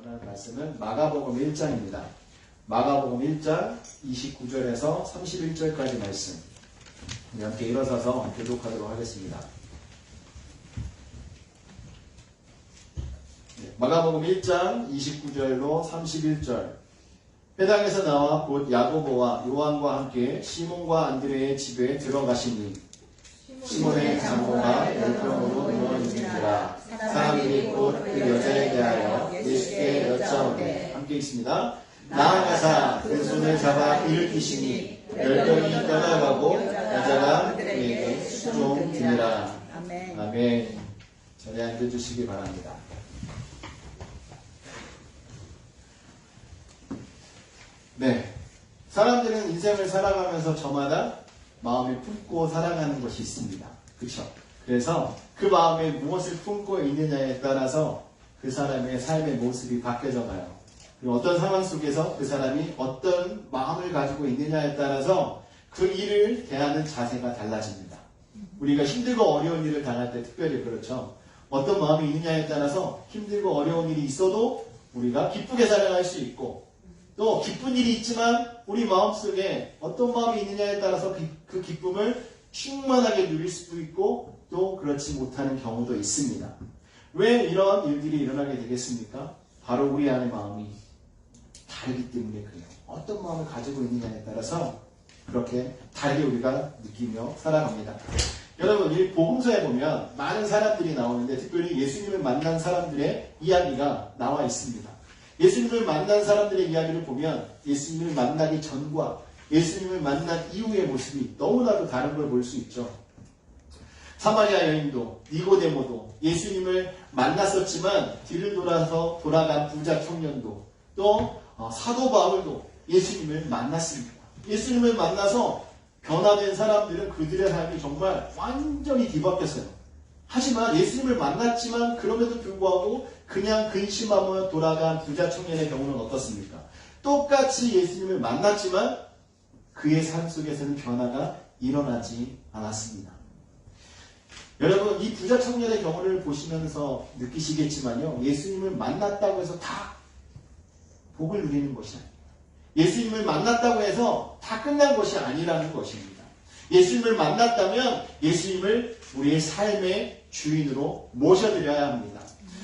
전할 말씀은 마가복음 1장입니다. 마가복음 1장 29절에서 31절까지 말씀. 우리 함께 일어서서 교독하도록 하겠습니다. 마가복음 1장 29절로 31절. 회당에서 나와 곧 야고보와 요한과 함께 시몬과 안드레의 집에 들어가시니 시몬의 장모가 열병으로 누워있는지라 사람들이 곧 그 여자에 대하여 예수께 여짜오되 함께 있습니다. 나아가사 그 손을 잡아 일으키시니 열병이 떠나가고 여자가 그에게 수종드니라. 아멘. 자리에 앉아주시기 바랍니다. 네, 사람들은 인생을 살아가면서 저마다 마음에 품고 살아가는 것이 있습니다. 그렇죠? 그래서 그 마음에 무엇을 품고 있느냐에 따라서 그 사람의 삶의 모습이 바뀌어져 가요. 그리고 어떤 상황 속에서 그 사람이 어떤 마음을 가지고 있느냐에 따라서 그 일을 대하는 자세가 달라집니다. 우리가 힘들고 어려운 일을 당할 때 특별히 그렇죠. 어떤 마음이 있느냐에 따라서 힘들고 어려운 일이 있어도 우리가 기쁘게 살아갈 수 있고, 또 기쁜 일이 있지만 우리 마음속에 어떤 마음이 있느냐에 따라서 그 기쁨을 충만하게 누릴 수도 있고 또 그렇지 못하는 경우도 있습니다. 왜 이런 일들이 일어나게 되겠습니까? 바로 우리 안의 마음이 다르기 때문에 그래요. 어떤 마음을 가지고 있느냐에 따라서 그렇게 다르게 우리가 느끼며 살아갑니다. 여러분, 이 복음서에 보면 많은 사람들이 나오는데 특별히 예수님을 만난 사람들의 이야기가 나와 있습니다. 예수님을 만난 사람들의 이야기를 보면 예수님을 만나기 전과 예수님을 만난 이후의 모습이 너무나도 다른 걸 볼 수 있죠. 사마리아 여인도 니고데모도 예수님을 만났었지만 뒤를 돌아서 돌아간 부자 청년도 또 사도 바울도 예수님을 만났습니다. 예수님을 만나서 변화된 사람들은 그들의 삶이 정말 완전히 뒤바뀌었어요. 하지만 예수님을 만났지만 그럼에도 불구하고 그냥 근심하며 돌아간 부자 청년의 경우는 어떻습니까? 똑같이 예수님을 만났지만 그의 삶 속에서는 변화가 일어나지 않았습니다. 여러분, 이 부자 청년의 경우를 보시면서 느끼시겠지만요, 예수님을 만났다고 해서 다 복을 누리는 것이 아니에요. 예수님을 만났다고 해서 다 끝난 것이 아니라는 것입니다. 예수님을 만났다면 예수님을 우리의 삶의 주인으로 모셔드려야 합니다.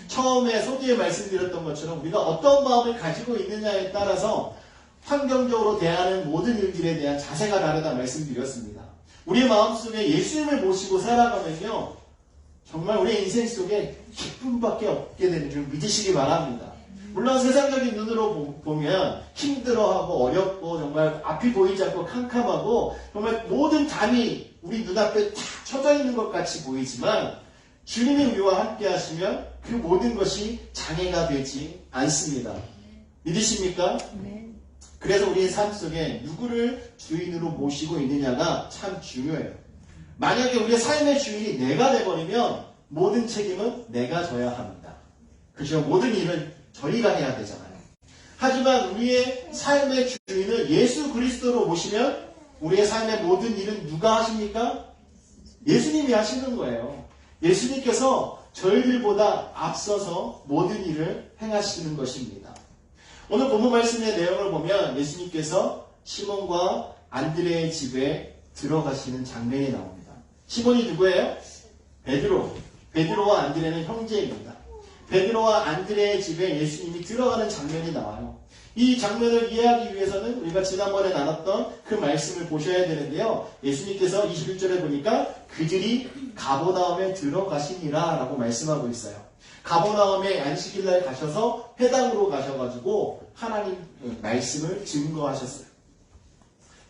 처음에 소개에 말씀드렸던 것처럼 우리가 어떤 마음을 가지고 있느냐에 따라서 환경적으로 대하는 모든 일들에 대한 자세가 다르다 말씀드렸습니다. 우리의 마음속에 예수님을 모시고 살아가면요, 정말 우리의 인생 속에 기쁨밖에 없게 되는 줄 믿으시기 바랍니다. 물론 세상적인 눈으로 보면 힘들어하고 어렵고 정말 앞이 보이지 않고 캄캄하고 정말 모든 담이 우리 눈앞에 탁 쳐져 있는 것 같이 보이지만 주님이 우리와 함께 하시면 그 모든 것이 장애가 되지 않습니다. 믿으십니까? 그래서 우리의 삶 속에 누구를 주인으로 모시고 있느냐가 참 중요해요. 만약에 우리의 삶의 주인이 내가 돼버리면 모든 책임은 내가 져야 합니다. 그렇죠? 모든 일을 저희가 해야 되잖아요. 하지만 우리의 삶의 주인을 예수 그리스도로 모시면 우리의 삶의 모든 일은 누가 하십니까? 예수님이 하시는 거예요. 예수님께서 저희들보다 앞서서 모든 일을 행하시는 것입니다. 오늘 본문 말씀의 내용을 보면 예수님께서 시몬과 안드레의 집에 들어가시는 장면이 나옵니다. 시몬이 누구예요? 베드로와 안드레는 형제입니다. 베드로와 안드레의 집에 예수님이 들어가는 장면이 나와요. 이 장면을 이해하기 위해서는 우리가 지난번에 나눴던 그 말씀을 보셔야 되는데요. 예수님께서 21절에 보니까 그들이 가버나움에 들어가시니라 라고 말씀하고 있어요. 가버나움에 안식일날 가셔서 회당으로 가셔가지고 하나님 말씀을 증거하셨어요.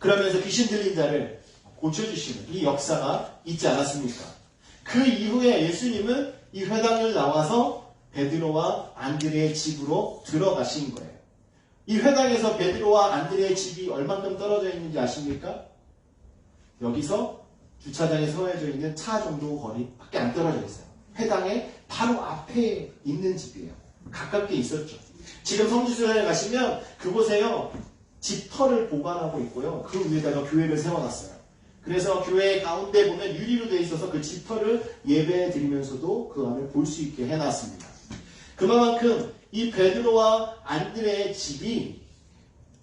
그러면서 귀신 들린 자를 고쳐주시는 이 역사가 있지 않았습니까? 그 이후에 예수님은 이 회당을 나와서 베드로와 안드레의 집으로 들어가신 거예요. 이 회당에서 베드로와 안드레의 집이 얼만큼 떨어져 있는지 아십니까? 여기서 주차장에 서해져 있는 차 정도 거리밖에 안 떨어져 있어요. 회당의 바로 앞에 있는 집이에요. 가깝게 있었죠. 지금 성지순례에 가시면 그곳에요, 집터를 보관하고 있고요. 그 위에다가 교회를 세워놨어요. 그래서 교회 가운데 보면 유리로 되어 있어서 그 집터를 예배 드리면서도 그 안을 볼 수 있게 해놨습니다. 그만큼 이 베드로와 안드레의 집이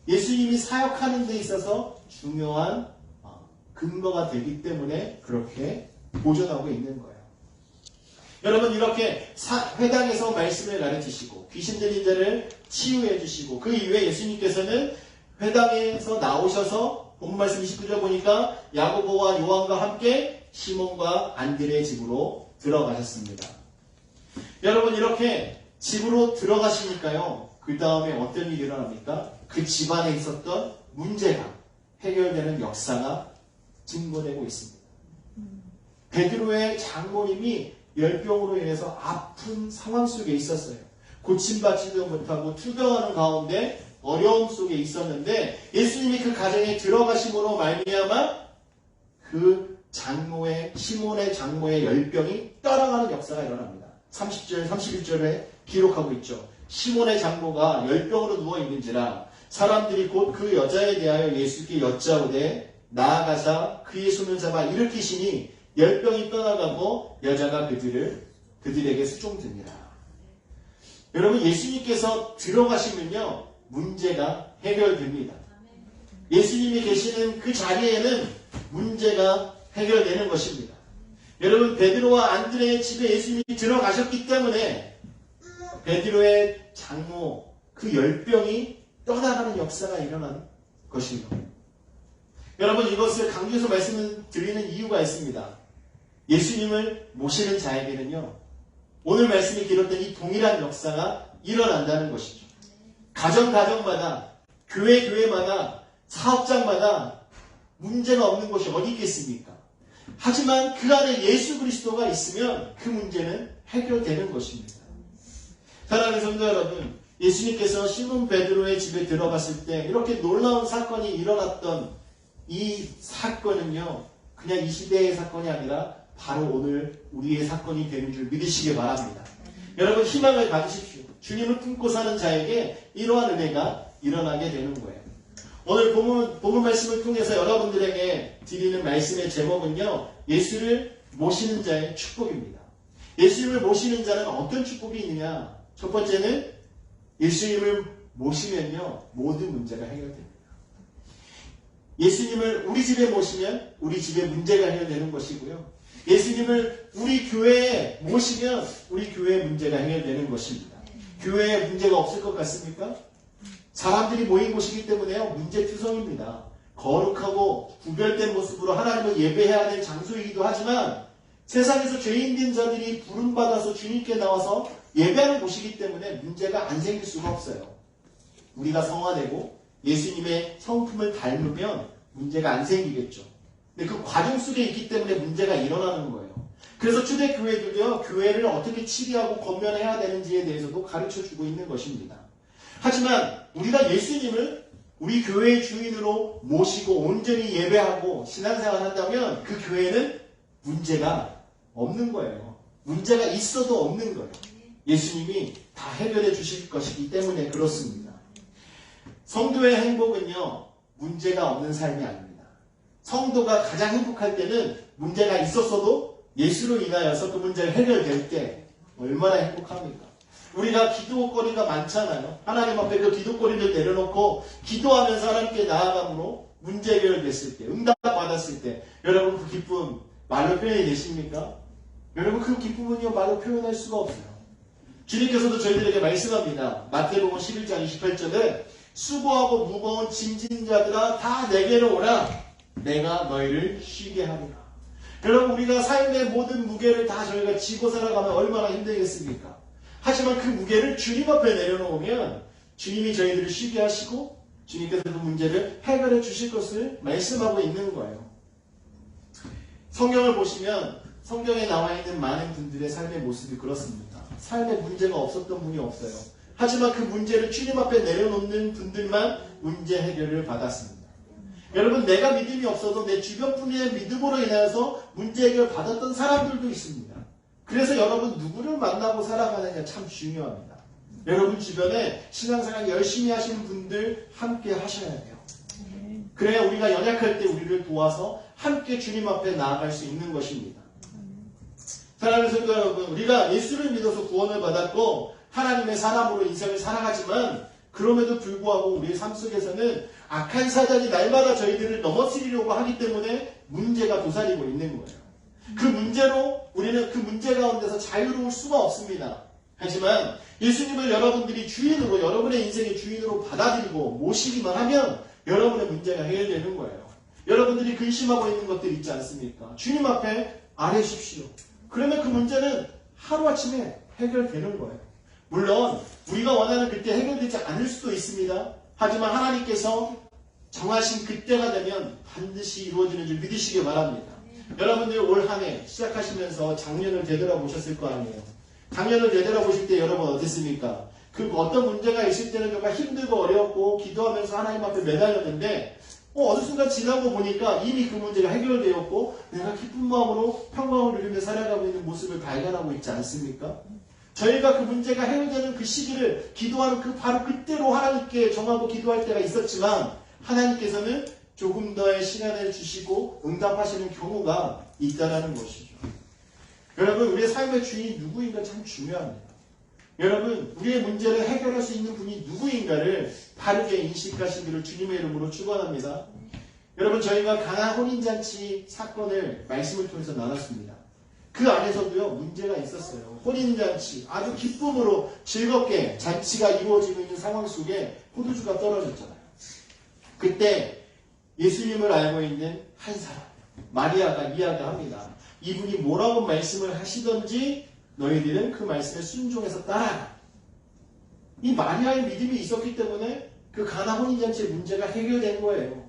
예수님이 사역하는 데 있어서 중요한 근거가 되기 때문에 그렇게 보존하고 있는 거예요. 여러분, 이렇게 회당에서 말씀을 가르치시고 귀신 들린 자를 치유해 주시고 그 이후에 예수님께서는 회당에서 나오셔서 본문 말씀 29절 보니까 야고보와 요한과 함께 시몬과 안드레의 집으로 들어가셨습니다. 여러분, 이렇게 집으로 들어가시니까요, 그 다음에 어떤 일이 일어납니까? 그 집안에 있었던 문제가 해결되는 역사가 증거되고 있습니다. 베드로의 장모님이 열병으로 인해서 아픈 상황 속에 있었어요. 고침받지도 못하고 투병하는 가운데 어려움 속에 있었는데 예수님이 그 가정에 들어가심으로 말미암아 그 장모의 시몬의 장모의 열병이 떠나가는 역사가 일어납니다. 30절, 31절에 기록하고 있죠. 시몬의 장모가 열병으로 누워있는지라 사람들이 곧 그 여자에 대하여 예수께 여짜오되 나아가사 그의 손을 잡아 일으키시니 열병이 떠나가고 여자가 그들에게 수종드니라. 여러분, 예수님께서 들어가시면요 문제가 해결됩니다. 예수님이 계시는 그 자리에는 문제가 해결되는 것입니다. 여러분, 베드로와 안드레의 집에 예수님이 들어가셨기 때문에 베드로의 장모 그 열병이 떠나가는 역사가 일어난 것입니다. 여러분, 이것을 강조해서 말씀을 드리는 이유가 있습니다. 예수님을 모시는 자에게는요, 오늘 말씀이 기록된 이 동일한 역사가 일어난다는 것이죠. 가정마다, 교회마다, 사업장마다 문제가 없는 곳이 어디 있겠습니까? 하지만 그 안에 예수 그리스도가 있으면 그 문제는 해결되는 것입니다. 사랑하는 성도 여러분, 예수님께서 시몬 베드로의 집에 들어갔을 때 이렇게 놀라운 사건이 일어났던 이 사건은요, 그냥 이 시대의 사건이 아니라 바로 오늘 우리의 사건이 되는 줄 믿으시기 바랍니다. 여러분, 희망을 가지십시오. 주님을 품고 사는 자에게 이러한 은혜가 일어나게 되는 거예요. 오늘 본문 말씀을 통해서 여러분들에게 드리는 말씀의 제목은요, 예수를 모시는 자의 축복입니다. 예수님을 모시는 자는 어떤 축복이 있느냐? 첫 번째는 예수님을 모시면요, 모든 문제가 해결됩니다. 예수님을 우리 집에 모시면 우리 집의 문제가 해결되는 것이고요. 예수님을 우리 교회에 모시면 우리 교회의 문제가 해결되는 것입니다. 교회에 문제가 없을 것 같습니까? 사람들이 모인 곳이기 때문에요, 문제투성입니다. 거룩하고 구별된 모습으로 하나님을 예배해야 될 장소이기도 하지만 세상에서 죄인된 자들이 부름받아서 주님께 나와서 예배하는 곳이기 때문에 문제가 안 생길 수가 없어요. 우리가 성화되고 예수님의 성품을 닮으면 문제가 안 생기겠죠. 근데 그 과정 속에 있기 때문에 문제가 일어나는 거예요. 그래서 초대교회들도요, 교회를 어떻게 치리하고 건면해야 되는지에 대해서도 가르쳐주고 있는 것입니다. 하지만 우리가 예수님을 우리 교회의 주인으로 모시고 온전히 예배하고 신앙생활을 한다면 그 교회는 문제가 없는 거예요. 문제가 있어도 없는 거예요. 예수님이 다 해결해 주실 것이기 때문에 그렇습니다. 성도의 행복은요, 문제가 없는 삶이 아닙니다. 성도가 가장 행복할 때는 문제가 있었어도 예수로 인하여서 그 문제가 해결될 때 얼마나 행복합니까? 우리가 기도거리가 많잖아요. 하나님 앞에 그 기도거리를 내려놓고 기도하면서 하나님께 나아감으로 문제 해결됐을 때, 응답 받았을 때 여러분 그 기쁨 말로 표현이 되십니까? 여러분 그 기쁨은요 말로 표현할 수가 없어요. 주님께서도 저희들에게 말씀합니다. 마태복음 11장 28절에 수고하고 무거운 짐진 자들아 다 내게로 오라. 내가 너희를 쉬게 하리라. 여러분 우리가 삶의 모든 무게를 다 저희가 지고 살아가면 얼마나 힘들겠습니까? 하지만 그 무게를 주님 앞에 내려놓으면 주님이 저희들을 쉬게 하시고 주님께서 그 문제를 해결해 주실 것을 말씀하고 있는 거예요. 성경을 보시면 성경에 나와 있는 많은 분들의 삶의 모습이 그렇습니다. 삶에 문제가 없었던 분이 없어요. 하지만 그 문제를 주님 앞에 내려놓는 분들만 문제 해결을 받았습니다. 여러분 내가 믿음이 없어도 내 주변 분의 믿음으로 인하여서 문제 해결 받았던 사람들도 있습니다. 그래서 여러분 누구를 만나고 살아가느냐 참 중요합니다. 여러분 주변에 신앙생활 열심히 하시는 분들 함께 하셔야 돼요. 그래야 우리가 연약할 때 우리를 도와서 함께 주님 앞에 나아갈 수 있는 것입니다. 사랑하는 성도 여러분, 우리가 예수를 믿어서 구원을 받았고 하나님의 사람으로 인생을 살아가지만 그럼에도 불구하고 우리의 삶 속에서는 악한 사단이 날마다 저희들을 넘어뜨리려고 하기 때문에 문제가 도사리고 있는 거예요. 그 문제로 우리는 그 문제 가운데서 자유로울 수가 없습니다. 하지만 예수님을 여러분들이 주인으로, 여러분의 인생의 주인으로 받아들이고 모시기만 하면 여러분의 문제가 해결되는 거예요. 여러분들이 근심하고 있는 것들 있지 않습니까? 주님 앞에 아뢰십시오. 그러면 그 문제는 하루아침에 해결되는 거예요. 물론 우리가 원하는 그때 해결되지 않을 수도 있습니다. 하지만 하나님께서 정하신 그때가 되면 반드시 이루어지는 줄 믿으시기 바랍니다. 여러분들 올 한 해 시작하시면서 작년을 되돌아보셨을 거 아니에요. 작년을 되돌아보실 때 여러분 어땠습니까? 그 어떤 문제가 있을 때는 정말 힘들고 어렵고 기도하면서 하나님 앞에 매달렸는데 어느 순간 지나고 보니까 이미 그 문제가 해결되었고 내가 기쁜 마음으로 평강을 누리며 살아가고 있는 모습을 발견하고 있지 않습니까? 저희가 그 문제가 해결되는 그 시기를 기도하는 바로 그때로 하나님께 정하고 기도할 때가 있었지만 하나님께서는 조금 더의 시간을 주시고 응답하시는 경우가 있다는 것이죠. 여러분, 우리의 삶의 주인이 누구인가 참 중요합니다. 여러분, 우리의 문제를 해결할 수 있는 분이 누구인가를 바르게 인식하시기를 주님의 이름으로 축원합니다. 여러분, 저희가 가나 혼인잔치 사건을 말씀을 통해서 나눴습니다. 그 안에서도요, 문제가 있었어요. 혼인잔치, 아주 기쁨으로 즐겁게 잔치가 이루어지고 있는 상황 속에 포도주가 떨어졌잖아요. 그때 예수님을 알고 있는 한 사람, 마리아가 이야기합니다. 이분이 뭐라고 말씀을 하시던지 너희들은 그 말씀에 순종해서 따라라. 이 마리아의 믿음이 있었기 때문에 그 가나 혼인잔치의 문제가 해결된 거예요.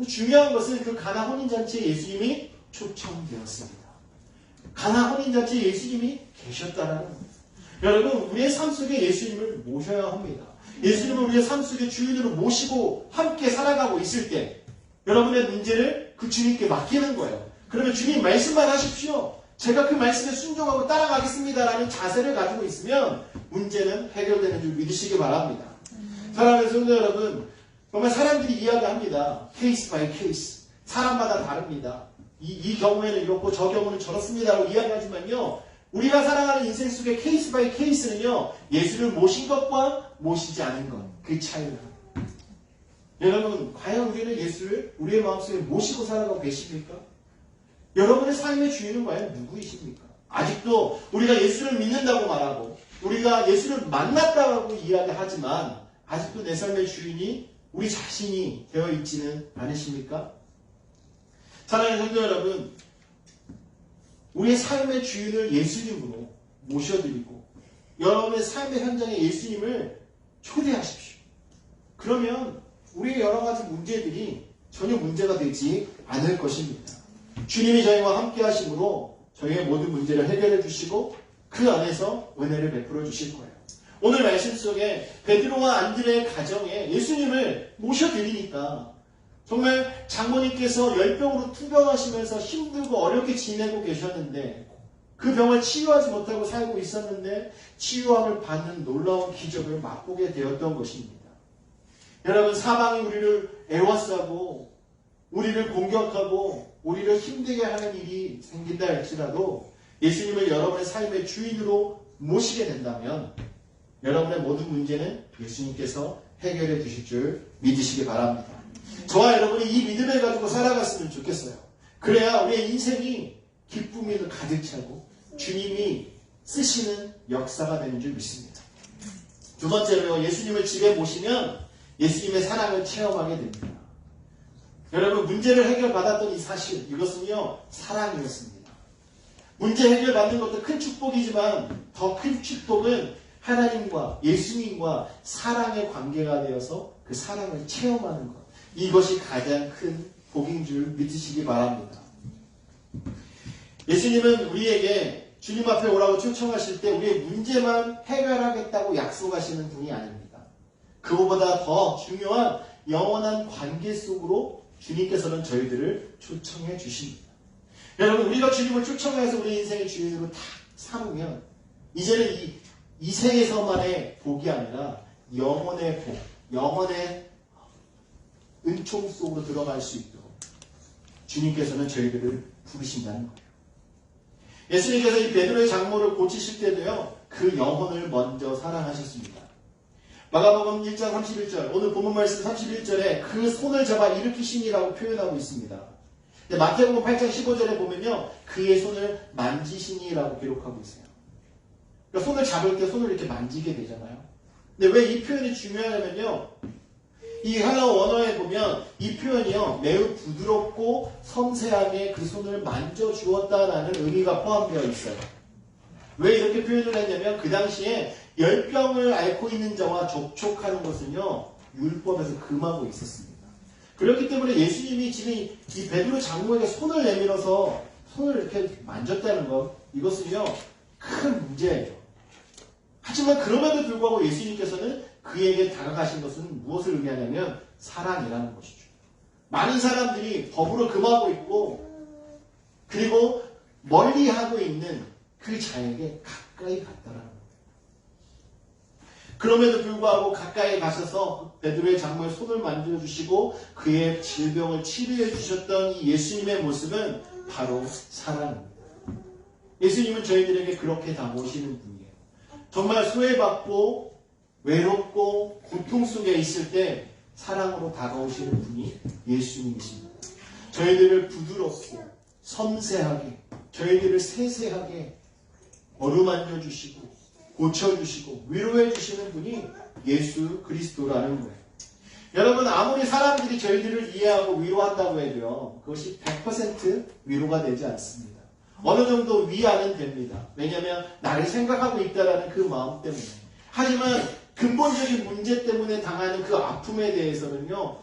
중요한 것은 그 가나 혼인잔치에 예수님이 초청되었습니다. 가나 혼인잔치에 예수님이 계셨다는 겁니다. 여러분, 우리의 삶 속에 예수님을 모셔야 합니다. 예수님을 우리의 삶 속에 주인으로 모시고 함께 살아가고 있을 때 여러분의 문제를 그 주님께 맡기는 거예요. 그러면 주님 말씀만 하십시오. 제가 그 말씀에 순종하고 따라가겠습니다라는 자세를 가지고 있으면 문제는 해결되는 줄 믿으시기 바랍니다. 사랑하는 성도 여러분, 정말 사람들이 이야기합니다. 케이스 바이 케이스. 사람마다 다릅니다. 이 경우에는 이렇고 저 경우는 저렇습니다라고 이야기하지만요. 우리가 살아가는 인생 속의 케이스 바이 케이스는요. 예수를 모신 것과 모시지 않은 것. 그 차이입니다. 여러분, 과연 우리는 예수를 우리의 마음속에 모시고 살아가고 계십니까? 여러분의 삶의 주인은 과연 누구이십니까? 아직도 우리가 예수를 믿는다고 말하고 우리가 예수를 만났다고 이야기하지만 아직도 내 삶의 주인이 우리 자신이 되어 있지는 않으십니까? 사랑하는 성도 여러분, 우리의 삶의 주인을 예수님으로 모셔드리고 여러분의 삶의 현장에 예수님을 초대하십시오. 그러면 우리의 여러 가지 문제들이 전혀 문제가 되지 않을 것입니다. 주님이 저희와 함께 하심으로 저희의 모든 문제를 해결해 주시고 그 안에서 은혜를 베풀어 주실 거예요. 오늘 말씀 속에 베드로와 안드레의 가정에 예수님을 모셔드리니까 정말 장모님께서 열병으로 투병하시면서 힘들고 어렵게 지내고 계셨는데 그 병을 치유하지 못하고 살고 있었는데 치유함을 받는 놀라운 기적을 맛보게 되었던 것입니다. 여러분, 사방이 우리를 애워싸고 우리를 공격하고 우리를 힘들게 하는 일이 생긴다 할지라도 예수님을 여러분의 삶의 주인으로 모시게 된다면 여러분의 모든 문제는 예수님께서 해결해 주실 줄 믿으시기 바랍니다. 저와 여러분이 이 믿음을 가지고 살아갔으면 좋겠어요. 그래야 우리의 인생이 기쁨으로 가득 차고 주님이 쓰시는 역사가 되는 줄 믿습니다. 두 번째로요, 예수님을 집에 모시면 예수님의 사랑을 체험하게 됩니다. 여러분, 문제를 해결받았던 이 사실, 이것은요, 사랑이었습니다. 문제 해결받는 것도 큰 축복이지만 더 큰 축복은 하나님과 예수님과 사랑의 관계가 되어서 그 사랑을 체험하는 것. 이것이 가장 큰 복인 줄 믿으시기 바랍니다. 예수님은 우리에게 주님 앞에 오라고 초청하실 때 우리의 문제만 해결하겠다고 약속하시는 분이 아닙니다. 그거보다 더 중요한 영원한 관계 속으로 주님께서는 저희들을 초청해 주십니다. 여러분, 우리가 주님을 초청해서 우리 인생의 주인으로 탁 삼으면 이제는 이 생에서만의 복이 아니라 영원의 복, 영원의 은총 속으로 들어갈 수 있도록 주님께서는 저희들을 부르신다는 거예요. 예수님께서 이 베드로의 장모를 고치실 때도요, 그 영혼을 먼저 사랑하셨습니다. 마가복음 1장 31절, 오늘 본문 말씀 31절에 그 손을 잡아 일으키시니라고 표현하고 있습니다. 마태복음 8장 15절에 보면요, 그의 손을 만지시니라고 기록하고 있어요. 그러니까 손을 잡을 때 손을 이렇게 만지게 되잖아요. 근데 왜 이 표현이 중요하냐면요, 이 헬라어 원어에 보면 이 표현이요, 매우 부드럽고 섬세하게 그 손을 만져주었다라는 의미가 포함되어 있어요. 왜 이렇게 표현을 했냐면 그 당시에 열병을 앓고 있는 자와 접촉하는 것은요, 율법에서 금하고 있었습니다. 그렇기 때문에 예수님이 지금 이 베드로 장모에게 손을 내밀어서 손을 이렇게 만졌다는 것, 이것은요, 큰 문제예요. 하지만 그럼에도 불구하고 예수님께서는 그에게 다가가신 것은 무엇을 의미하냐면 사랑이라는 것이죠. 많은 사람들이 법으로 금하고 있고 그리고 멀리하고 있는 그 자에게 가까이 갔다라는 거예요. 그럼에도 불구하고 가까이 가셔서 베드로의 장모의 손을 만져주시고 그의 질병을 치료해 주셨던 이 예수님의 모습은 바로 사랑입니다. 예수님은 저희들에게 그렇게 다가오시는 분이에요. 정말 소외받고 외롭고 고통 속에 있을 때 사랑으로 다가오시는 분이 예수님이십니다. 저희들을 부드럽고 섬세하게, 저희들을 세세하게 어루만져 주시고 고쳐주시고 위로해 주시는 분이 예수 그리스도라는 거예요. 여러분, 아무리 사람들이 저희들을 이해하고 위로한다고 해도요, 그것이 100% 위로가 되지 않습니다. 어느 정도 위안은 됩니다. 왜냐하면 나를 생각하고 있다라는 그 마음 때문에. 하지만 근본적인 문제 때문에 당하는 그 아픔에 대해서는요,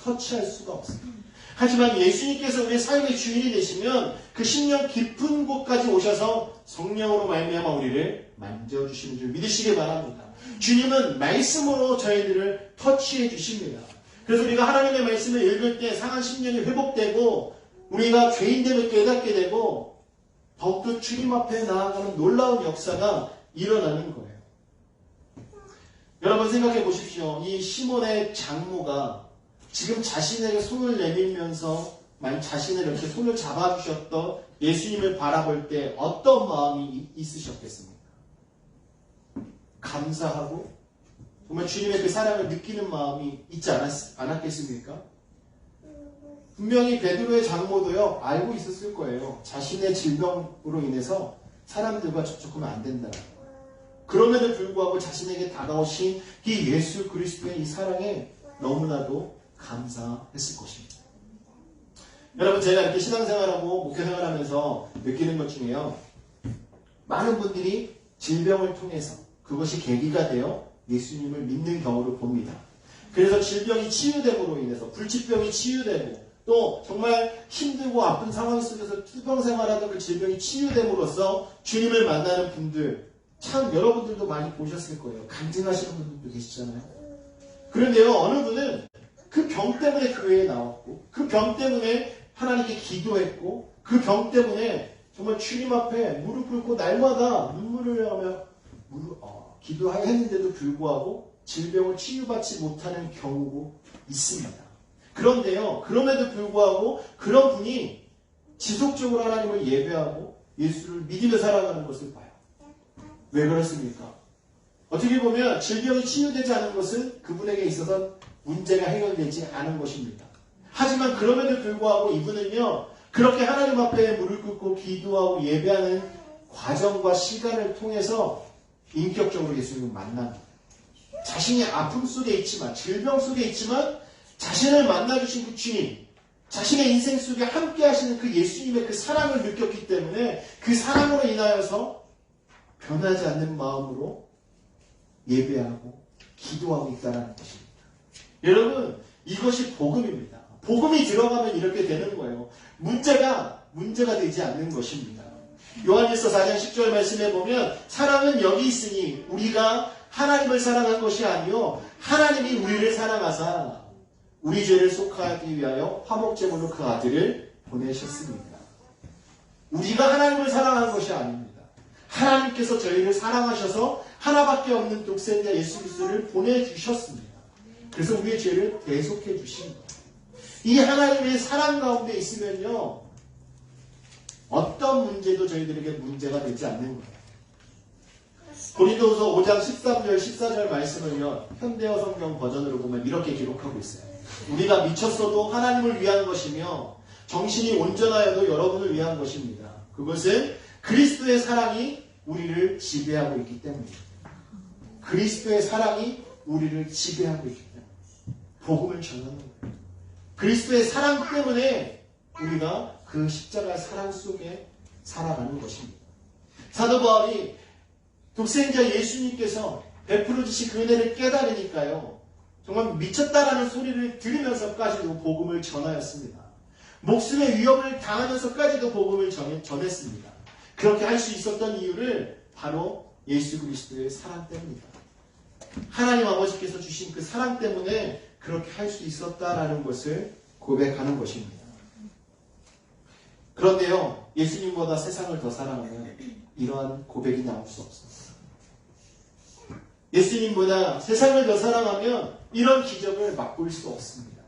터치할 수가 없습니다. 하지만 예수님께서 우리의 삶의 주인이 되시면 그 심령 깊은 곳까지 오셔서 성령으로 말미암아 우리를 만져주시는 줄 믿으시기 바랍니다. 주님은 말씀으로 저희들을 터치해 주십니다. 그래서 우리가 하나님의 말씀을 읽을 때 상한 심령이 회복되고 우리가 죄인됨을 깨닫게 되고 더욱더 주님 앞에 나아가는 놀라운 역사가 일어나는 거예요. 여러분 생각해 보십시오. 이 시몬의 장모가 지금 자신에게 손을 내밀면서 자신을 이렇게 손을 잡아주셨던 예수님을 바라볼 때 어떤 마음이 있으셨겠습니까? 감사하고 정말 주님의 그 사랑을 느끼는 마음이 있지 않았겠습니까? 분명히 베드로의 장모도요, 알고 있었을 거예요. 자신의 질병으로 인해서 사람들과 접촉하면 안 된다. 그럼에도 불구하고 자신에게 다가오신 이 예수 그리스도의 이 사랑에 너무나도 감사했을 것입니다. 여러분, 제가 이렇게 신앙생활하고 목회생활하면서 느끼는 것 중에요, 많은 분들이 질병을 통해서 그것이 계기가 되어 예수님을 믿는 경우를 봅니다. 그래서 질병이 치유됨으로 인해서 불치병이 치유되고 또 정말 힘들고 아픈 상황 속에서 투병생활하던 그 질병이 치유됨으로써 주님을 만나는 분들, 참 여러분들도 많이 보셨을 거예요. 간증하시는 분들도 계시잖아요. 그런데요, 어느 분은 그 병 때문에 교회에 나왔고 그 병 때문에 하나님께 기도했고 그 병 때문에 정말 주님 앞에 무릎 꿇고 날마다 눈물을 흘려가며 기도했는데도 불구하고 질병을 치유받지 못하는 경우도 있습니다. 그런데요, 그럼에도 불구하고 그런 분이 지속적으로 하나님을 예배하고 예수를 믿으며 살아가는 것을 봐요. 왜 그렇습니까? 어떻게 보면 질병이 치유되지 않은 것은 그분에게 있어서 문제가 해결되지 않은 것입니다. 하지만 그럼에도 불구하고 이분은요, 그렇게 하나님 앞에 무릎 꿇고 기도하고 예배하는 과정과 시간을 통해서 인격적으로 예수님을 만납니다. 자신이 아픔 속에 있지만, 질병 속에 있지만 자신을 만나주신 그 주님, 자신의 인생 속에 함께 하시는 그 예수님의 그 사랑을 느꼈기 때문에 그 사랑으로 인하여서 변하지 않는 마음으로 예배하고 기도하고 있다는 것입니다. 여러분, 이것이 복음입니다. 복음이 들어가면 이렇게 되는 거예요. 문제가 되지 않는 것입니다. 요한일서 4장 10절 말씀에 보면 사랑은 여기 있으니 우리가 하나님을 사랑한 것이 아니요 하나님이 우리를 사랑하사 우리 죄를 속하기 위하여 화목제물로 그 아들을 보내셨습니다. 우리가 하나님을 사랑한 것이 아닙니다. 하나님께서 저희를 사랑하셔서 하나밖에 없는 독생자 예수 그리스도를 보내주셨습니다. 그래서 우리의 죄를 대속해 주신 거예요. 이 하나님의 사랑 가운데 있으면요, 어떤 문제도 저희들에게 문제가 되지 않는 거예요. 고린도후서 5장 13절 14절 말씀을요, 현대어 성경 버전으로 보면 이렇게 기록하고 있어요. 우리가 미쳤어도 하나님을 위한 것이며 정신이 온전하여도 여러분을 위한 것입니다. 그것은 그리스도의 사랑이 우리를 지배하고 있기 때문입니다. 그리스도의 사랑이 우리를 지배하고 있기 때문에 복음을 전하는 거예요. 그리스도의 사랑 때문에 우리가 그 십자가의 사랑 속에 살아가는 것입니다. 사도 바울이 독생자 예수님께서 베풀어 주신 그 은혜를 깨달으니까요, 정말 미쳤다라는 소리를 들으면서까지도 복음을 전하였습니다. 목숨의 위협을 당하면서까지도 복음을 전했습니다. 그렇게 할 수 있었던 이유를 바로 예수 그리스도의 사랑 때문입니다. 하나님 아버지께서 주신 그 사랑 때문에 그렇게 할 수 있었다라는 것을 고백하는 것입니다. 그런데요, 예수님보다 세상을 더 사랑하면 이러한 고백이 나올 수 없습니다. 예수님보다 세상을 더 사랑하면 이런 기적을 맛볼 수 없습니다.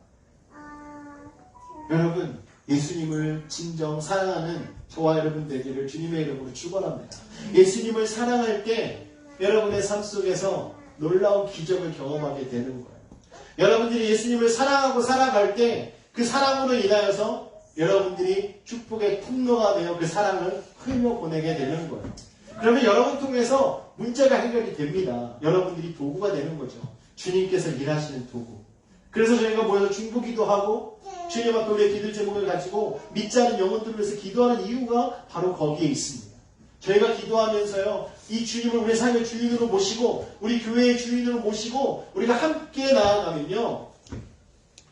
여러분, 예수님을 진정 사랑하는 저와 여러분 되기를 주님의 이름으로 축원합니다. 예수님을 사랑할 때 여러분의 삶 속에서 놀라운 기적을 경험하게 되는 거예요. 여러분들이 예수님을 사랑하고 살아갈 때 그 사랑으로 인하여서 여러분들이 축복의 통로가 되어 그 사랑을 흘려보내게 되는 거예요. 그러면 여러분 통해서 문제가 해결이 됩니다. 여러분들이 도구가 되는 거죠. 주님께서 일하시는 도구. 그래서 저희가 모여서 중보기도 하고 주님 앞에 우리의 기도 제목을 가지고 믿지 않은 영혼들을 위해서 기도하는 이유가 바로 거기에 있습니다. 저희가 기도하면서요, 이 주님을 우리 삶의 주인으로 모시고 우리 교회의 주인으로 모시고 우리가 함께 나아가면요,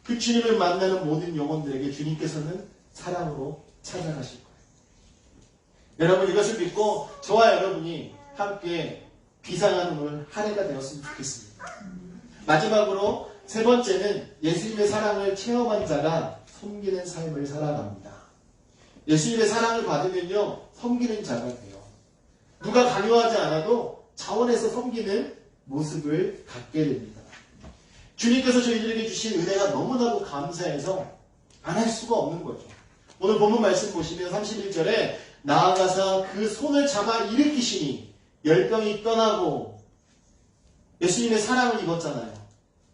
그 주님을 만나는 모든 영혼들에게 주님께서는 사랑으로 찾아가실 거예요. 여러분, 이것을 믿고 저와 여러분이 함께 비상한 오늘 한 해가 되었으면 좋겠습니다. 마지막으로 세 번째는 예수님의 사랑을 체험한 자가 섬기는 삶을 살아갑니다. 예수님의 사랑을 받으면요, 섬기는 자가 돼요. 누가 강요하지 않아도 자원해서 섬기는 모습을 갖게 됩니다. 주님께서 저희들에게 주신 은혜가 너무나도 감사해서 안 할 수가 없는 거죠. 오늘 본문 말씀 보시면 31절에 나아가사 그 손을 잡아 일으키시니 열병이 떠나고, 예수님의 사랑을 입었잖아요.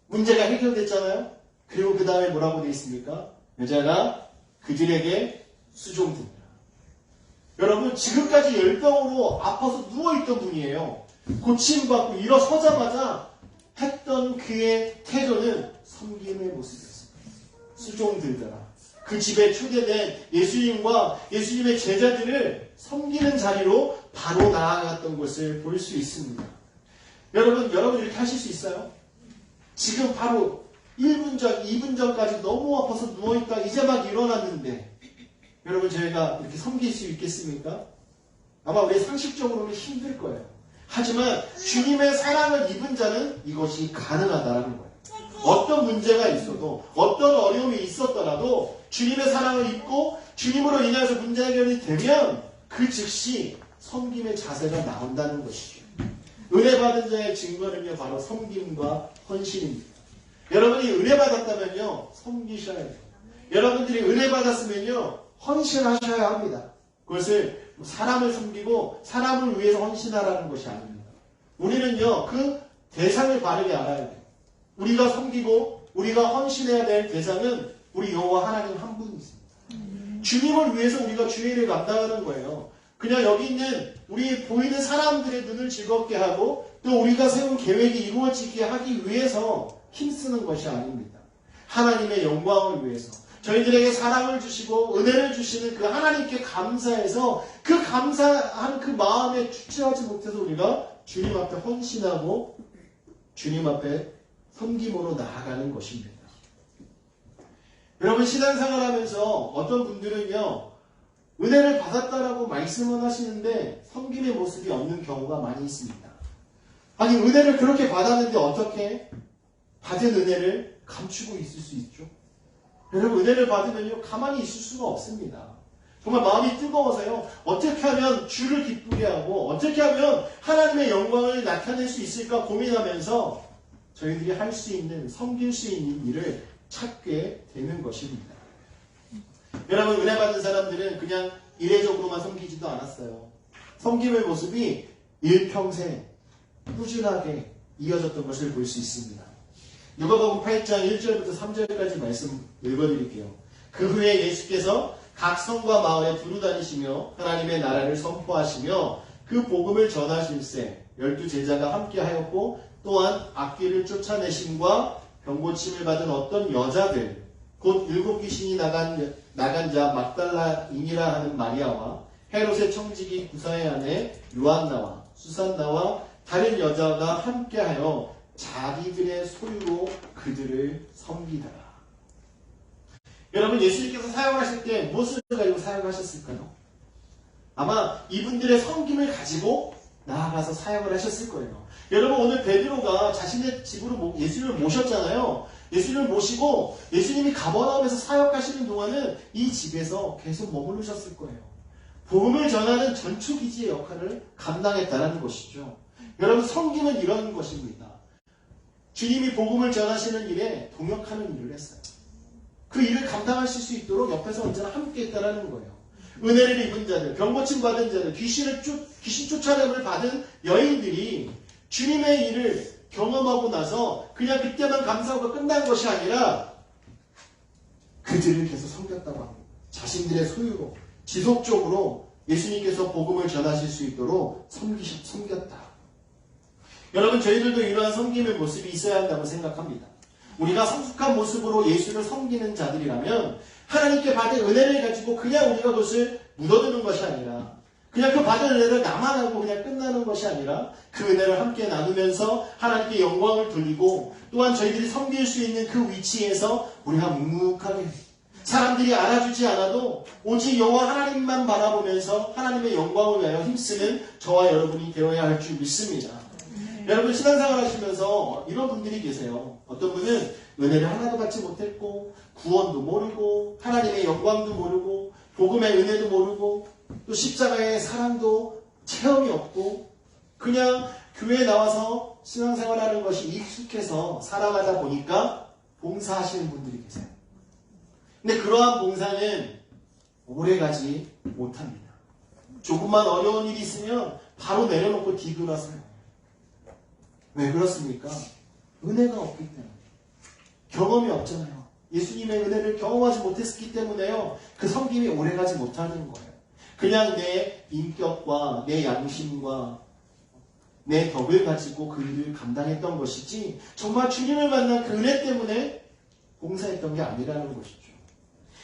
문제가 해결됐잖아요. 그리고 그 다음에 뭐라고 되어 있습니까? 여자가 그들에게 수종됩니다. 여러분, 지금까지 열병으로 아파서 누워있던 분이에요. 고침받고 일어서자마자 했던 그의 태도는 섬김의 모습이었습니다. 수종들더라. 그 집에 초대된 예수님과 예수님의 제자들을 섬기는 자리로 바로 나아갔던 것을 볼 수 있습니다. 여러분 이렇게 하실 수 있어요? 지금 바로 1분 전, 2분 전까지 너무 아파서 누워있다 이제 막 일어났는데 여러분, 저희가 이렇게 섬길 수 있겠습니까? 아마 우리 상식적으로는 힘들 거예요. 하지만 주님의 사랑을 입은 자는 이것이 가능하다는 거예요. 어떤 문제가 있어도, 어떤 어려움이 있었더라도 주님의 사랑을 입고 주님으로 인해서 문제 해결이 되면 그 즉시 섬김의 자세가 나온다는 것이죠. 은혜 받은 자의 증거는요, 바로 섬김과 헌신입니다. 여러분이 은혜 받았다면요, 섬기셔야 돼요. 여러분들이 은혜 받았으면요, 헌신하셔야 합니다. 그것을 사람을 섬기고 사람을 위해서 헌신하라는 것이 아닙니다. 우리는요, 그 대상을 바르게 알아야 돼요. 우리가 섬기고 우리가 헌신해야 될 대상은 우리 여호와 하나님 한 분이 있습니다. 주님을 위해서 우리가 주일을 감당하는 거예요. 그냥 여기 있는 우리 보이는 사람들의 눈을 즐겁게 하고 또 우리가 세운 계획이 이루어지게 하기 위해서 힘쓰는 것이 아닙니다. 하나님의 영광을 위해서 저희들에게 사랑을 주시고 은혜를 주시는 그 하나님께 감사해서 그 감사한 그 마음에 주체하지 못해서 우리가 주님 앞에 헌신하고 주님 앞에 섬김으로 나아가는 것입니다. 여러분, 신앙생활 하면서 어떤 분들은요, 은혜를 받았다라고 말씀은 하시는데 섬김의 모습이 없는 경우가 많이 있습니다. 아니, 은혜를 그렇게 받았는데 어떻게 받은 은혜를 감추고 있을 수 있죠? 여러분, 은혜를 받으면요, 가만히 있을 수가 없습니다. 정말 마음이 뜨거워서요, 어떻게 하면 주를 기쁘게 하고 어떻게 하면 하나님의 영광을 나타낼 수 있을까 고민하면서 저희들이 할 수 있는, 섬길 수 있는 일을 찾게 되는 것입니다. 여러분, 은혜 받은 사람들은 그냥 이례적으로만 섬기지도 않았어요. 섬김의 모습이 일평생 꾸준하게 이어졌던 것을 볼 수 있습니다. 누가복음 8장 1절부터 3절까지 말씀 읽어드릴게요. 그 후에 예수께서 각 성과 마을에 두루 다니시며 하나님의 나라를 선포하시며 그 복음을 전하실세 12제자가 함께하였고 또한 악귀를 쫓아내심과 병고침을 받은 어떤 여자들 곧 7귀신이 나간 자 막달라인이라 하는 마리아와 헤롯의 청지기 구사의 아내 요한나와 수산나와 다른 여자가 함께하여 자기들의 소유로 그들을 섬기더라. 여러분, 예수님께서 사역하실 때 무엇을 가지고 사역하셨을까요? 아마 이분들의 섬김을 가지고 나아가서 사역을 하셨을 거예요. 여러분, 오늘 베드로가 자신의 집으로 예수님을 모셨잖아요. 예수님을 모시고 예수님이 가버나움에서 사역하시는 동안은 이 집에서 계속 머무르셨을 거예요. 복음을 전하는 전초기지의 역할을 감당했다는 것이죠. 여러분, 섬김은 이런 것입니다. 주님이 복음을 전하시는 일에 동역하는 일을 했어요. 그 일을 감당하실 수 있도록 옆에서 언제나 함께 했다는 거예요. 은혜를 입은 자들, 병고침 받은 자들, 귀신 쫓아냄을 받은 여인들이 주님의 일을 경험하고 나서 그냥 그때만 감사하고 끝난 것이 아니라 그들을 계속 섬겼다고 합니다. 자신들의 소유로 지속적으로 예수님께서 복음을 전하실 수 있도록 섬겼다. 여러분, 저희들도 이러한 섬김의 모습이 있어야 한다고 생각합니다. 우리가 성숙한 모습으로 예수를 섬기는 자들이라면 하나님께 받은 은혜를 가지고 그냥 우리가 그것을 묻어두는 것이 아니라 그냥 그 받은 은혜를 나만 하고 그냥 끝나는 것이 아니라 그 은혜를 함께 나누면서 하나님께 영광을 돌리고 또한 저희들이 섬길 수 있는 그 위치에서 우리가 묵묵하게 사람들이 알아주지 않아도 오직 여호와 하나님만 바라보면서 하나님의 영광을 위하여 힘쓰는 저와 여러분이 되어야 할 줄 믿습니다. 여러분, 신앙생활 하시면서 이런 분들이 계세요. 어떤 분은 은혜를 하나도 받지 못했고 구원도 모르고 하나님의 영광도 모르고 복음의 은혜도 모르고 또 십자가의 사랑도 체험이 없고 그냥 교회에 나와서 신앙생활하는 것이 익숙해서 살아가다 보니까 봉사하시는 분들이 계세요. 근데 그러한 봉사는 오래가지 못합니다. 조금만 어려운 일이 있으면 바로 내려놓고 뒤돌아서요. 왜 그렇습니까? 은혜가 없기 때문에. 경험이 없잖아요. 예수님의 은혜를 경험하지 못했기 때문에요. 그 섬김이 오래가지 못하는 거예요. 그냥 내 인격과 내 양심과 내 덕을 가지고 그 일을 감당했던 것이지 정말 주님을 만난 그 은혜 때문에 봉사했던 게 아니라는 것이죠.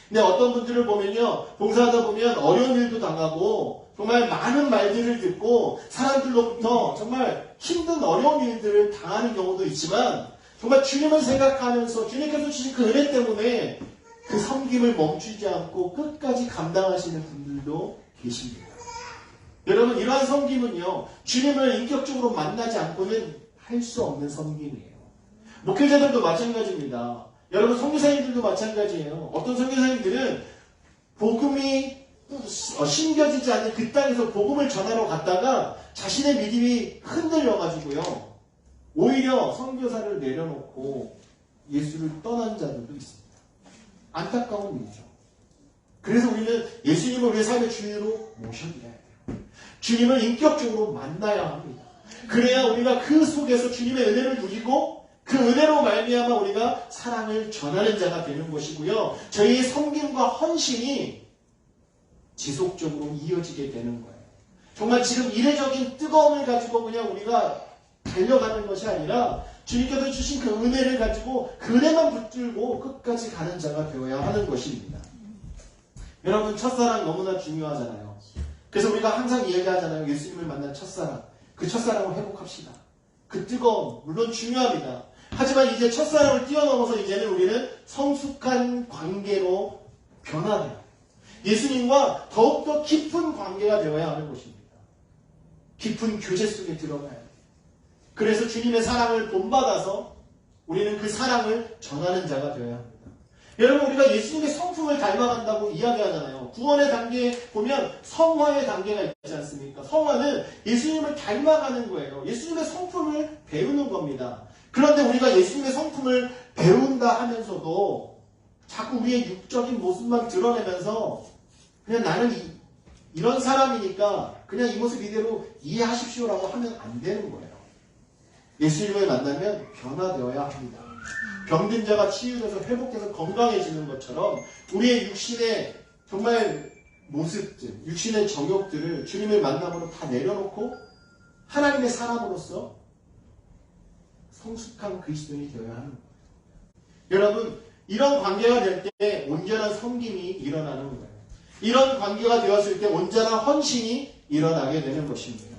근데 어떤 분들을 보면요, 봉사하다 보면 어려운 일도 당하고 정말 많은 말들을 듣고 사람들로부터 정말 힘든 어려운 일들을 당하는 경우도 있지만 정말 주님을 생각하면서 주님께서 주신 그 은혜 때문에 그 섬김을 멈추지 않고 끝까지 감당하시는 분들도 계십니다. 여러분, 이러한 섬김은요, 주님을 인격적으로 만나지 않고는 할 수 없는 섬김이에요. 목회자들도 마찬가지입니다. 여러분, 선교사님들도 마찬가지예요. 어떤 선교사님들은 복음이 심겨지지 않는 그 땅에서 복음을 전하러 갔다가 자신의 믿음이 흔들려가지고요, 오히려 선교사를 내려놓고 예수를 떠난 자들도 있습니다. 안타까운 일이죠. 그래서 우리는 예수님을 우리의 삶의 주인으로 모셔드려야 돼요. 주님을 인격적으로 만나야 합니다. 그래야 우리가 그 속에서 주님의 은혜를 누리고 그 은혜로 말미암아 우리가 사랑을 전하는 자가 되는 것이고요. 저희의 섬김과 헌신이 지속적으로 이어지게 되는 거예요. 정말 지금 이례적인 뜨거움을 가지고 그냥 우리가 달려가는 것이 아니라 주님께서 주신 그 은혜를 가지고 그 은혜만 붙들고 끝까지 가는 자가 되어야 하는 것입니다. 여러분, 첫사랑 너무나 중요하잖아요. 그래서 우리가 항상 이야기하잖아요. 예수님을 만난 첫사랑. 그 첫사랑을 회복합시다. 그 뜨거움 물론 중요합니다. 하지만 이제 첫사랑을 뛰어넘어서 이제는 우리는 성숙한 관계로 변화돼요. 예수님과 더욱더 깊은 관계가 되어야 하는 것입니다. 깊은 교제 속에 들어가야 돼요. 그래서 주님의 사랑을 본받아서 우리는 그 사랑을 전하는 자가 되어야 합니다. 여러분, 우리가 예수님의 성품을 닮아간다고 이야기하잖아요. 구원의 단계에 보면 성화의 단계가 있지 않습니까? 성화는 예수님을 닮아가는 거예요. 예수님의 성품을 배우는 겁니다. 그런데 우리가 예수님의 성품을 배운다 하면서도 자꾸 우리의 육적인 모습만 드러내면서 그냥 나는 이런 사람이니까 그냥 이 모습 이대로 이해하십시오라고 하면 안 되는 거예요. 예수님을 만나면 변화되어야 합니다. 병든 자가 치유돼서 회복돼서 건강해지는 것처럼 우리의 육신의 정말 모습들, 육신의 정욕들을 주님을 만남으로 다 내려놓고 하나님의 사람으로서 성숙한 그리스도인이 되어야 하는 거예요. 여러분, 이런 관계가 될 때 온전한 섬김이 일어나는 거예요. 이런 관계가 되었을 때 온전한 헌신이 일어나게 되는 것입니다.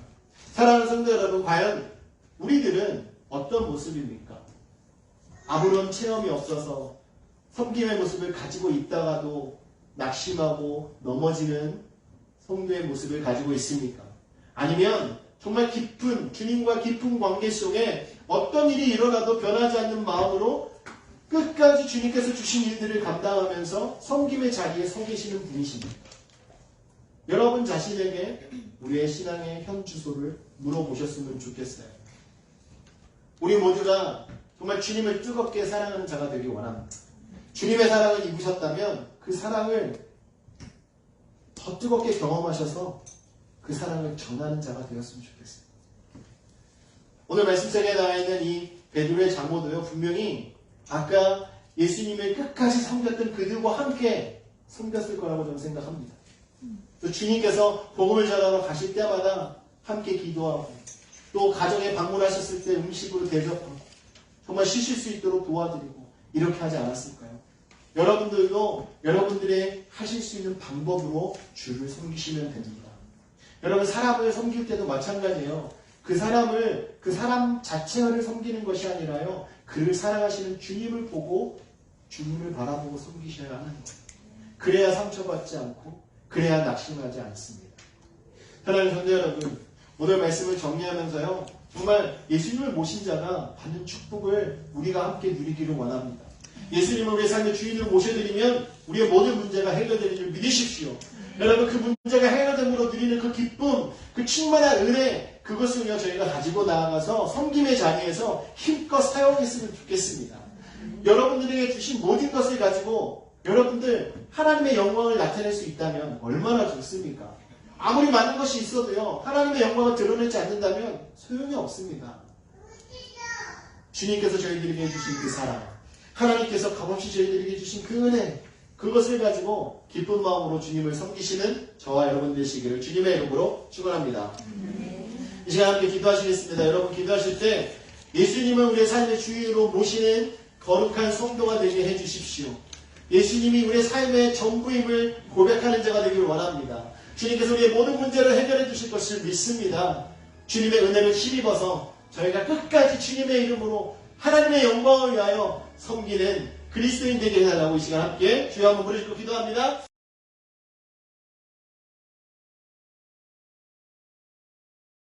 사랑하는 성도 여러분, 과연 우리들은 어떤 모습입니까? 아무런 체험이 없어서 섬김의 모습을 가지고 있다가도 낙심하고 넘어지는 성도의 모습을 가지고 있습니까? 아니면 정말 깊은, 주님과 깊은 관계 속에 어떤 일이 일어나도 변하지 않는 마음으로 끝까지 주님께서 주신 일들을 감당하면서 섬김의 자리에 서 계시는 분이십니까? 여러분 자신에게 우리의 신앙의 현 주소를 물어보셨으면 좋겠어요. 우리 모두가 정말 주님을 뜨겁게 사랑하는 자가 되길 원합니다. 주님의 사랑을 입으셨다면 그 사랑을 더 뜨겁게 경험하셔서 그 사랑을 전하는 자가 되었으면 좋겠어요. 오늘 말씀책에 나와 있는 이 베드로의 장모도요, 분명히 아까 예수님을 끝까지 섬겼던 그들과 함께 섬겼을 거라고 저는 생각합니다. 또 주님께서 복음을 전하러 가실 때마다 함께 기도하고 또 가정에 방문하셨을 때 음식으로 대접하고 정말 쉬실 수 있도록 도와드리고 이렇게 하지 않았을까요? 여러분들도 여러분들의 하실 수 있는 방법으로 주를 섬기시면 됩니다. 여러분, 사람을 섬길 때도 마찬가지예요. 그 사람 자체를 섬기는 것이 아니라요, 그를 사랑하시는 주님을 보고 주님을 바라보고 섬기셔야 하는 거예요. 그래야 상처받지 않고 그래야 낙심하지 않습니다. 사랑하는 성도 여러분, 오늘 말씀을 정리하면서요, 정말 예수님을 모신 자가 받는 축복을 우리가 함께 누리기를 원합니다. 예수님을 우리의 삶의 주인으로 모셔드리면 우리의 모든 문제가 해결되는 줄 믿으십시오. 여러분, 그 문제가 해결됨으로 누리는 그 기쁨, 그 충만한 은혜, 그것을요 저희가 가지고 나아가서 섬김의 자리에서 힘껏 사용했으면 좋겠습니다. 여러분들에게 주신 모든 것을 가지고 여러분들 하나님의 영광을 나타낼 수 있다면 얼마나 좋습니까? 아무리 많은 것이 있어도요, 하나님의 영광을 드러내지 않는다면 소용이 없습니다. 주님께서 저희들에게 해주신 그 사랑, 하나님께서 값없이 저희들에게 주신 그 은혜, 그것을 가지고 기쁜 마음으로 주님을 섬기시는 저와 여러분 되시기를 주님의 이름으로 축원합니다. 이 시간 함께 기도하시겠습니다. 여러분, 기도하실 때 예수님을 우리의 삶의 주인으로 모시는 거룩한 성도가 되게 해주십시오. 예수님이 우리의 삶의 전부임을 고백하는 자가 되기를 원합니다. 주님께서 우리의 모든 문제를 해결해 주실 것을 믿습니다. 주님의 은혜를 힘입어서 저희가 끝까지 주님의 이름으로 하나님의 영광을 위하여 섬기는 그리스도인 되게 해달라고 이 시간 함께 주여 한번 부르시고 기도합니다.